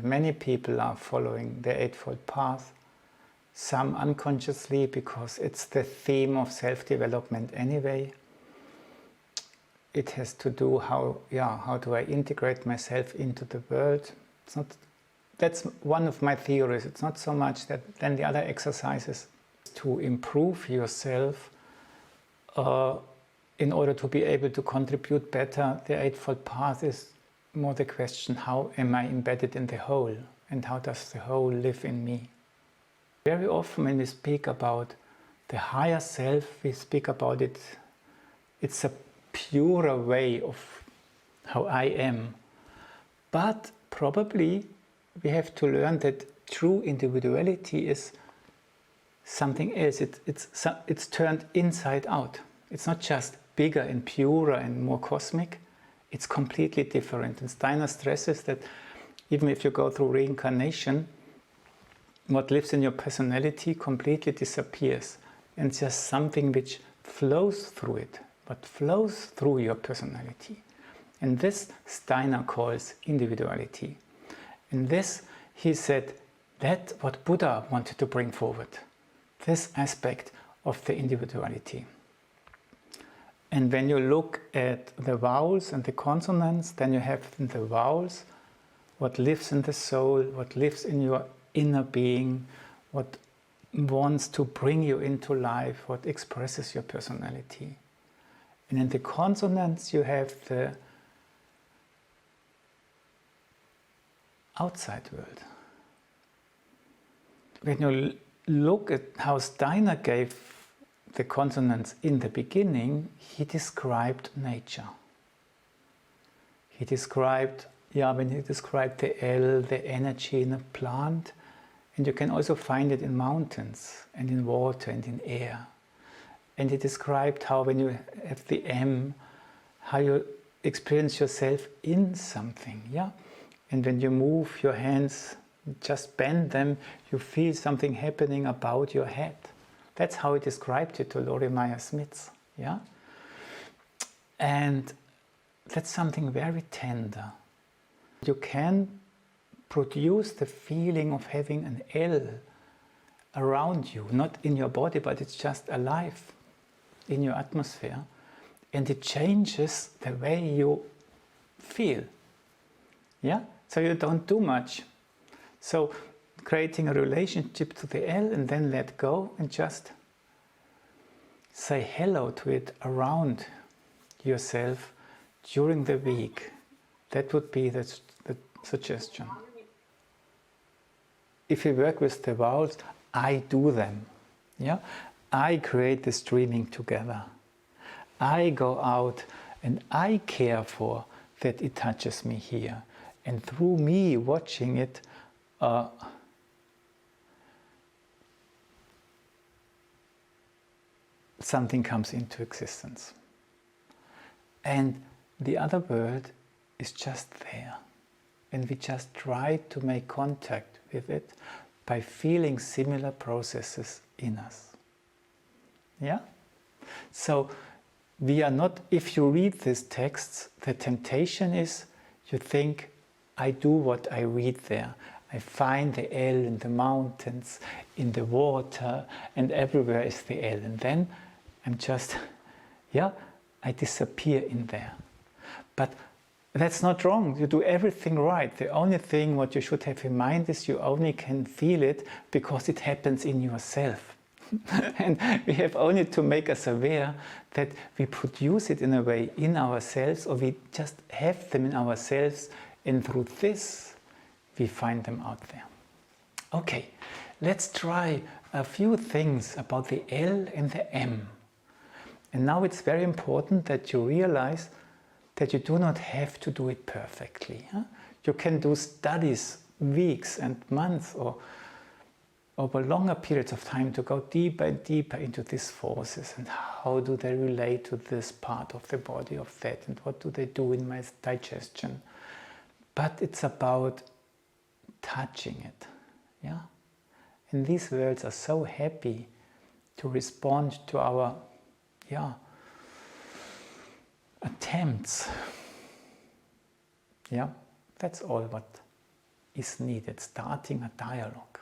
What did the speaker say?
Many people are following the Eightfold Path, some unconsciously because it's the theme of self-development anyway. It has to do how do I integrate myself into the world. That's one of my theories. It's not so much that then the other exercises to improve yourself in order to be able to contribute better. The Eightfold Path is more the question, how am I embedded in the whole, and how does the whole live in me? Very often when we speak about the higher self, we speak about it's a purer way of how I am. But probably we have to learn that true individuality is something else. It's turned inside out. It's not just bigger and purer and more cosmic. It's completely different. And Steiner stresses that even if you go through reincarnation, what lives in your personality completely disappears. And it's just something which flows through it, but flows through your personality. And this Steiner calls individuality. And this, he said, that's what Buddha wanted to bring forward. This aspect of the individuality. And when you look at the vowels and the consonants, then you have in the vowels what lives in the soul, what lives in your inner being, what wants to bring you into life, what expresses your personality. And in the consonants you have the outside world. When you look at how Steiner gave the consonants in the beginning, he described nature. He described, when he described the L, the energy in a plant, and you can also find it in mountains, and in water, and in air. And he described how when you have the M, how you experience yourself in something, And when you move your hands, just bend them, you feel something happening about your head. That's how he described it to Lori Meyer Smith, And that's something very tender. You can produce the feeling of having an L around you, not in your body, but it's just alive in your atmosphere. And it changes the way you feel, So you don't do much. So creating a relationship to the L and then let go and just say hello to it around yourself during the week. That would be the suggestion. If you work with the vowels, I do them. I create the streaming together. I go out and I care for that it touches me here. And through me watching it, something comes into existence. And the other world is just there. And we just try to make contact with it by feeling similar processes in us. So we are not, if you read these texts, the temptation is you think, I do what I read there. I find the L in the mountains, in the water, and everywhere is the L. And then I'm just, I disappear in there. But that's not wrong. You do everything right. The only thing what you should have in mind is you only can feel it because it happens in yourself. And we have only to make us aware that we produce it in a way in ourselves, or we just have them in ourselves, and through this we find them out there. Okay, let's try a few things about the L and the M. And now it's very important that you realize that you do not have to do it perfectly. You can do studies, weeks and months, or over longer periods of time to go deeper and deeper into these forces, and how do they relate to this part of the body, of that, and what do they do in my digestion. But it's about touching it. And these worlds are so happy to respond to our attempts. That's all what is needed, starting a dialogue.